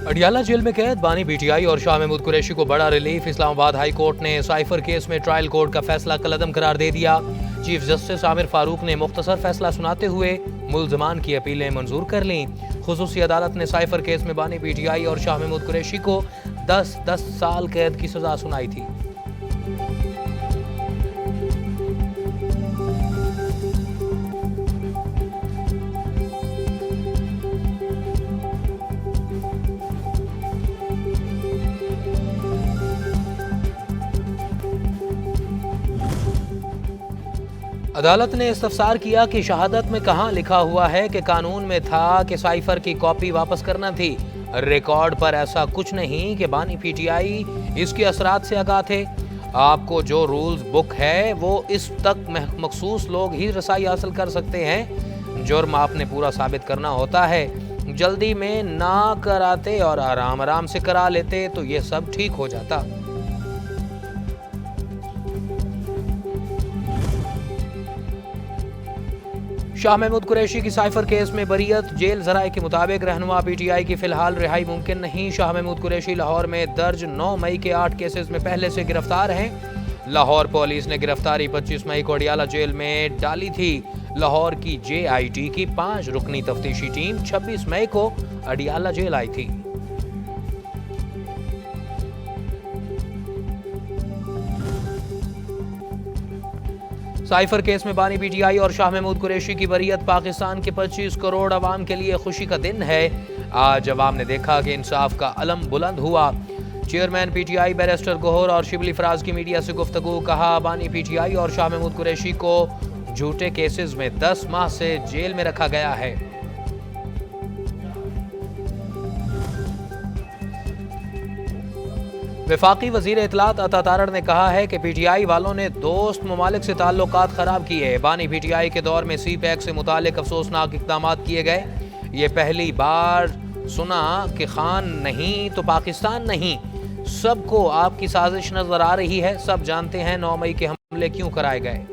Adiala jail में कैद बानी पीटीआई और शाह महमूद कुरैशी को बड़ा रिलीफ। इस्लामाबाद हाई कोर्ट ने साइफर केस में ट्रायल कोर्ट का फैसला कलअदम करार दे दिया। चीफ जस्टिस आमिर फारूक ने मुख्तसर फैसला सुनाते हुए मुल्ज़मान की अपीलें मंजूर कर लीं। खुसूसी अदालत ने साइफर केस में बानी पीटीआई और शाह महमूद कुरैशी को 10 साल कैद की सजा सुनाई थी। अदालत ने इस्तफसार किया कि शहादत में कहां लिखा हुआ है कि कानून में था कि साइफर की कॉपी वापस करना थी। रिकॉर्ड पर ऐसा कुछ नहीं कि बानी पीटीआई इसके असरात से आगाह थे। आपको जो रूल्स बुक है वो इस तक मखसूस लोग ही रसाई हासिल कर सकते हैं। जुर्म आपने पूरा साबित करना होता है। जल्दी में ना कराते और आराम आराम से करा लेते तो ये सब ठीक हो जाता। शाह महमूद कुरैशी की साइफर केस में बरीयत। जेल ज़राए के मुताबिक रहनुमा पीटीआई की फिलहाल रिहाई मुमकिन नहीं। शाह महमूद कुरैशी लाहौर में दर्ज 9 मई के 8 केसेस में पहले से गिरफ्तार हैं। लाहौर पुलिस ने गिरफ्तारी 25 मई को अडियाला जेल में डाली थी। लाहौर की JIT की 5 रुकनी तफ्तीशी टीम 26 मई को अडियाला जेल आई थी। साइफर केस में बानी पीटीआई और शाह महमूद कुरैशी की बरीयत पाकिस्तान के 25 करोड़ अवाम के लिए खुशी का दिन है। आज अवाम ने देखा कि इंसाफ का अलम बुलंद हुआ। चेयरमैन पीटीआई बैरिस्टर गौहर और शिबली फराज की मीडिया से गुफ्तगू। कहा, बानी पीटीआई और शाह महमूद कुरैशी को झूठे केसेस में 10 माह से जेल में रखा गया है। वफाकी वजीर इत्तलात अता तारड़ ने कहा है कि पीटीआई वालों ने दोस्त ममालिक से ताल्लुकात खराब किए। बानी पीटीआई के दौर में CPEC से मुतालिक अफसोसनाक इक़दाम किए गए। ये पहली बार सुना कि खान नहीं तो पाकिस्तान नहीं। सबको आपकी साजिश नजर आ रही है। सब जानते हैं 9 मई के हमले क्यों कराए गए।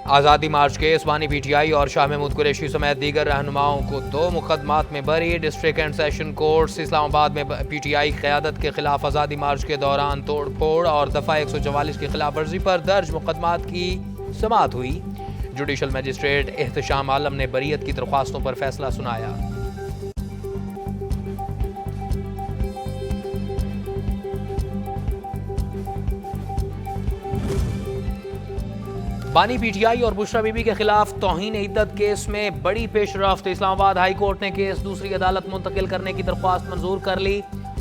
आज़ादी मार्च केस बानी पीटीआई और शाह महमूद कुरैशी समेत दीगर रहनुमाओं को 2 मुकदमात में बरी। District and session courts Islamabad में पीटीआई क़यादत के खिलाफ आज़ादी मार्च के दौरान तोड़ फोड़ और दफ़ा 144 की खिलाफ वर्जी पर दर्ज मुकदमात की समाअत हुई। जुडिशल मजिस्ट्रेट एहतशाम आलम ने बरीयत की दरख्वास्तों पर फैसला सुनाया। बानी पीटीआई और बुशरा बीबी के खिलाफ तौहीन इद्दत केस में बड़ी पेशरफ्त। इस्लामाबाद हाई कोर्ट ने केस दूसरी अदालत मुंतकिल करने की दरख्वास्त मंजूर कर ली।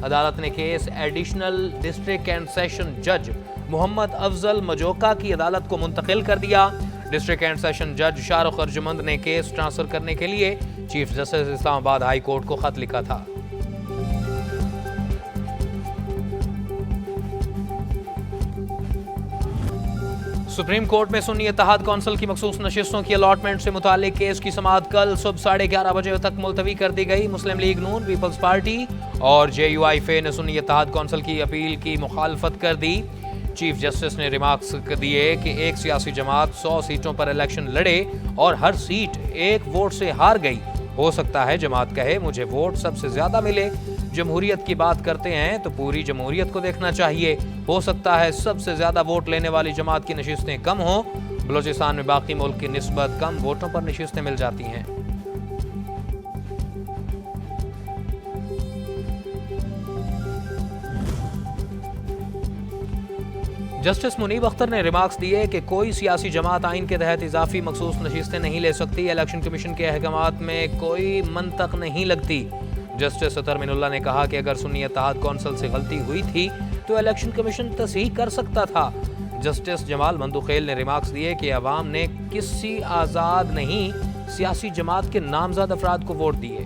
अदालत ने case additional district and session जज मोहम्मद अफजल मजोका की अदालत को मुंतकिल कर दिया। डिस्ट्रिक्ट एंड सेशन जज शाहरुख अर्जुमंद ने केस ट्रांसफर करने के लिए chief justice Islamabad high court को खत लिखा था। सुप्रीम कोर्ट में सुन्नी इत्तेहाद कौंसिल की मखसूस नशिस्तों की अलॉटमेंट से मुतालिक केस की समाअत कल सुबह 11:30 बजे तक मुलतवी कर दी गई। मुस्लिम लीग नून, पीपल्स पार्टी और JUIFA ने सुन्नी इत्तेहाद कौंसिल की अपील की मुखालफत कर दी। चीफ जस्टिस ने रिमार्क्स दिए कि एक सियासी जमात 100 सीटों पर इलेक्शन लड़े और हर सीट 1 वोट से हार गई। हो सकता है जमात कहे मुझे वोट सबसे ज्यादा मिले। जमहूरियत की बात करते हैं तो पूरी जमहूरियत को देखना चाहिए। हो सकता है सबसे ज्यादा वोट लेने वाली जमात की नशिस्तें कम हों। बलूचिस्तान में बाकी मुल्क की निस्बत कम वोटों पर नशिस्तें मिल जाती हैं। जस्टिस मुनीब अख्तर ने रिमार्क्स दिए कि कोई सियासी जमात आइन के तहत इजाफी मखसूस नशिस्तें नहीं ले सकती। इलेक्शन कमीशन के अहकामात में कोई मंतक नहीं लगती। जस्टिस अतर मिनुल्लाह ने कहा कि अगर सुन्नी इत्तेहाद कौंसिल से गलती हुई थी तो इलेक्शन कमीशन तस्हीह कर सकता था। जस्टिस जमाल मंदुखेल ने रिमार्क्स दिए कि अवाम ने किसी आज़ाद नहीं सियासी जमात के नामजद अफराद को वोट दिए।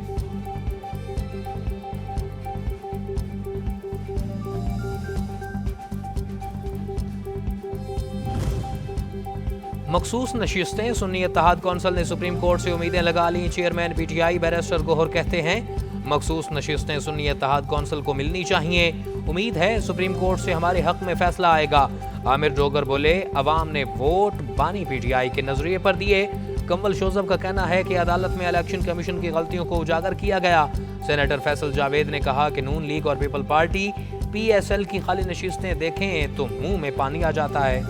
मखसूस नशिस्तें सुन्नी इत्तेहाद कौंसिल ने सुप्रीम कोर्ट से उम्मीदें लगा ली। चेयरमैन पीटीआई बैरिस्टर गौहर कहते हैं मखसूस नशिस्तें सुन्नी इत्तेहाद कौंसिल को मिलनी चाहिए। उम्मीद है सुप्रीम कोर्ट से हमारे हक में फैसला आएगा। आमिर डोगर बोले, अवाम ने वोट बानी पीटीआई के नजरिए पर दिए। کنول شوزب کا کہنا ہے کہ عدالت میں الیکشن کمیشن کی غلطیوں کو اجاگر کیا گیا۔ سینیٹر فیصل جاوید نے کہا کہ نون لیگ اور people party P S L کی خالی نشستیں دیکھیں تو منہ میں پانی آ جاتا ہے۔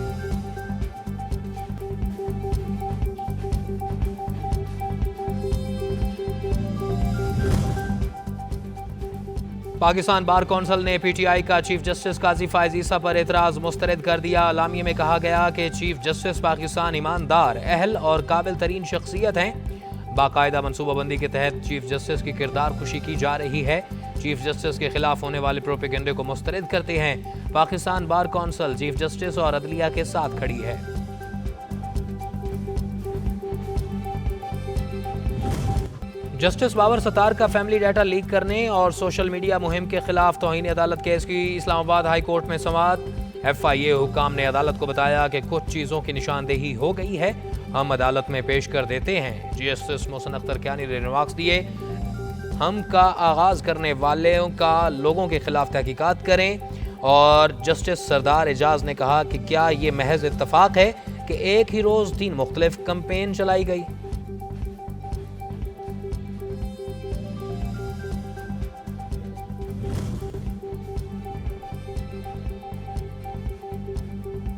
پاکستان بار کونسل نے پی ٹی آئی کا چیف جسٹس قاضی فائز عیسیٰ پر اعتراض مسترد کر دیا۔ اعلامیے میں کہا گیا کہ چیف جسٹس پاکستان ایماندار، اہل اور قابل ترین شخصیت ہیں۔ باقاعدہ منصوبہ بندی کے تحت چیف جسٹس کی کردار کشی کی جا رہی ہے۔ چیف جسٹس کے خلاف ہونے والے پروپیگنڈے کو مسترد کرتے ہیں۔ Pakistan bar council chief justice اور عدلیہ کے ساتھ کھڑی ہے۔ جسٹس بابر ستار کا فیملی ڈیٹا لیک کرنے اور سوشل میڈیا مہم کے خلاف توہین عدالت کیس کی اسلام آباد ہائی کورٹ میں سماعت۔ ایف آئی اے حکام نے عدالت کو بتایا کہ کچھ چیزوں کی نشاندہی ہو گئی ہے، ہم عدالت میں پیش کر دیتے ہیں۔ جسٹس محسن اختر کیانی نے ریمارکس دیے، ہم کا آغاز کرنے والوں کا لوگوں کے خلاف تحقیقات کریں، اور جسٹس سردار اعجاز نے کہا کہ کیا یہ محض اتفاق ہے کہ ایک ہی روز 3 مختلف کمپین چلائی گئی؟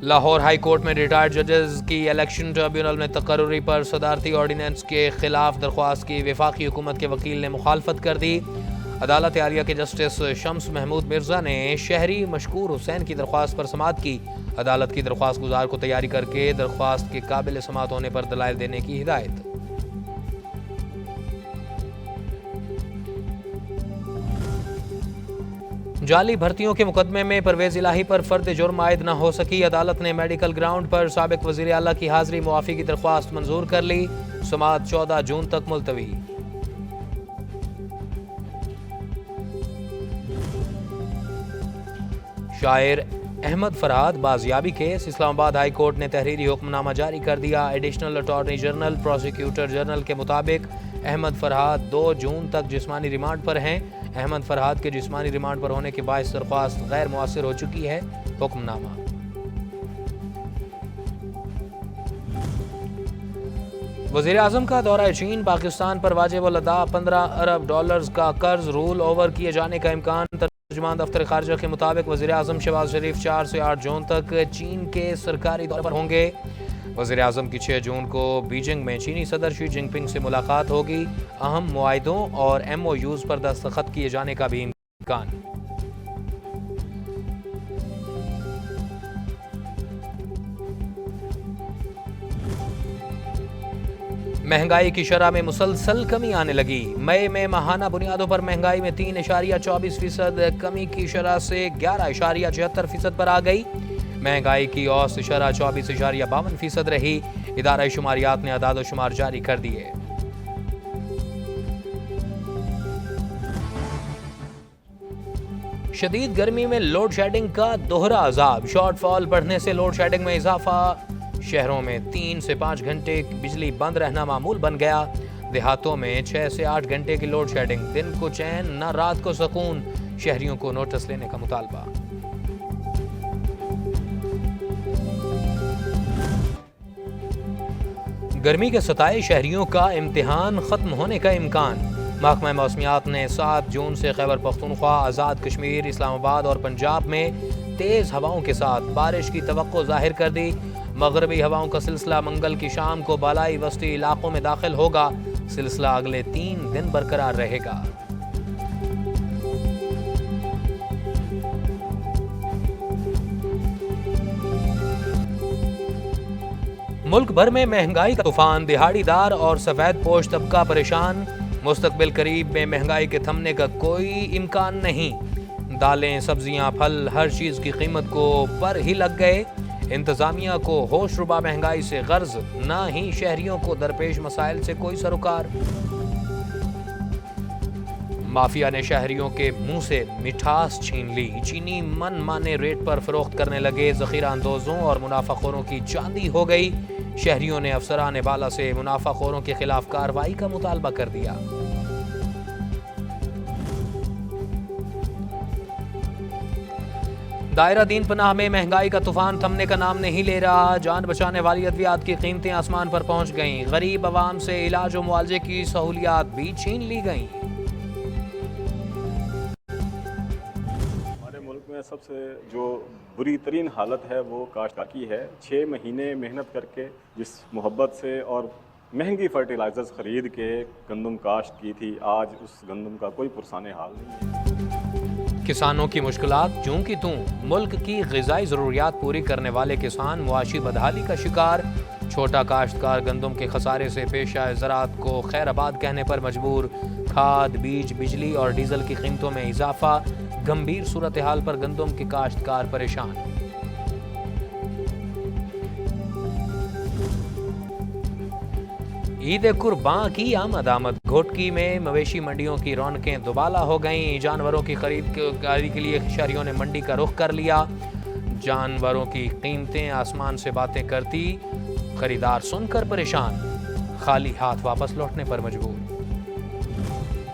لاہور ہائی کورٹ میں ریٹائرڈ ججز کی الیکشن ٹریبیونل میں تقرری پر صدارتی آرڈیننس کے خلاف درخواست کی وفاقی حکومت کے وکیل نے مخالفت کر دی۔ عدالت عالیہ کے جسٹس شمس محمود مرزا نے شہری مشکور حسین کی درخواست پر سماعت کی۔ عدالت کی درخواست گزار کو تیاری کر کے درخواست کے قابل سماعت ہونے پر دلائل دینے کی ہدایت۔ جعلی بھرتیوں کے مقدمے میں پرویز الہی پر فرد جرم عائد نہ ہو سکی۔ عدالت نے میڈیکل گراؤنڈ پر سابق وزیر اعلیٰ کی حاضری معافی کی درخواست منظور کر لی۔ سماعت 14 جون تک ملتوی۔ شاعر احمد فرحاد بازیابی کیس، اسلام آباد ہائی کورٹ نے تحریری حکم نامہ جاری کر دیا۔ Additional attorney general prosecutor general کے مطابق احمد فرحاد 2 جون تک جسمانی ریمانڈ پر ہیں۔ احمد فرحاد کے جسمانی ریمانڈ پر ہونے کے باعث درخواست غیر مؤثر ہو چکی ہے۔ حکم نامہ۔ وزیر اعظم کا دورہ چین، پاکستان پر واجب الادا 15 ارب ڈالرز کا قرض رول اوور کیے جانے کا امکان۔ ترجمان دفتر خارجہ کے مطابق وزیر اعظم شہباز شریف 4 سے 8 جون تک چین کے سرکاری دورے پر ہوں گے۔ وزیر اعظم کی 6 جون کو بیجنگ میں چینی صدر شی جن پنگ سے ملاقات ہوگی۔ اہم معاہدوں اور ایم او یوز پر دستخط کیے جانے کا بھی امکان۔ مہنگائی کی شرح میں مسلسل کمی آنے لگی۔ مئی میں ماہانہ بنیادوں پر مہنگائی میں 3.24% کمی کی شرح سے 11.76% پر آ گئی۔ مہنگائی کی اوسط شرح 24.52% رہی۔ ادارہ شماریات نے اعداد و شمار جاری کر دیے۔ شدید گرمی میں لوڈ شیڈنگ کا دوہرا عذاب، شارٹ فال بڑھنے سے لوڈ شیڈنگ میں اضافہ۔ شہروں میں 3 سے 5 گھنٹے بجلی بند رہنا معمول بن گیا۔ دیہاتوں میں 6 سے 8 گھنٹے کی لوڈ شیڈنگ، دن کو چین نہ رات کو سکون۔ شہریوں کو نوٹس لینے کا مطالبہ۔ گرمی کے ستائے شہریوں کا امتحان ختم ہونے کا امکان۔ محکمہ موسمیات نے 7 جون سے خیبر پختونخوا، آزاد کشمیر، اسلام آباد اور پنجاب میں تیز ہواؤں کے ساتھ بارش کی توقع ظاہر کر دی۔ مغربی ہواؤں کا سلسلہ منگل کی شام کو بالائی وسطی علاقوں میں داخل ہوگا۔ سلسلہ اگلے 3 دن برقرار رہے گا۔ ملک بھر میں مہنگائی کا طوفان، دہاڑی دار اور سفید پوش طبقہ پریشان۔ مستقبل قریب میں مہنگائی کے تھمنے کا کوئی امکان نہیں۔ دالیں، سبزیاں، پھل، ہر چیز کی قیمت کو پر ہی لگ گئے۔ انتظامیہ کو ہوش ربا مہنگائی سے غرض، نہ ہی شہریوں کو درپیش مسائل سے کوئی سروکار۔ مافیا نے شہریوں کے منہ سے مٹھاس چھین لی۔ چینی من مانے ریٹ پر فروخت کرنے لگے۔ ذخیرہ اندوزوں اور منافع خوروں کی چاندی ہو گئی۔ شہریوں نے افسران بالا سے منافع خوروں کے خلاف کارروائی کا مطالبہ کر دیا۔ दायरा दीन पनाह में महंगाई का तूफान थमने का नाम नहीं ले रहा। जान बचाने वाली अद्वियात की कीमतें आसमान पर पहुंच गईं। गरीब आवाम से इलाज और मुआवजे की सहूलियात भी छीन ली गईं। हमारे मुल्क में सबसे जो बुरी तरीन हालत है वो काश्तकारी की है। 6 महीने मेहनत करके जिस मोहब्बत से और महंगी फर्टिलाइजर्स ख़रीद के गंदम काश्त की थी, आज उस गंदम का कोई पुरसाने हाल नहीं है। किसानों की मुश्किलात जूं की तूं। मुल्क की ग़िज़ाई ज़रूरियात पूरी करने वाले किसान मुआशी बदहाली का शिकार। छोटा काश्तकार गंदम के खसारे से पेशा ज़राअत को खैराबाद कहने पर मजबूर। खाद, बीज, बिजली और डीजल की कीमतों में इजाफा। गंभीर सूरत हाल पर गंदम के काश्तकार परेशान। ईद कुर्बान की आमद। घोटकी में मवेशी मंडियों की रौनकें दुबाला हो गईं। जानवरों की खरीदारी के लिए शहरियों ने मंडी का रुख कर लिया। जानवरों की कीमतें आसमान से बातें करती, खरीदार सुनकर परेशान, खाली हाथ वापस लौटने पर मजबूर।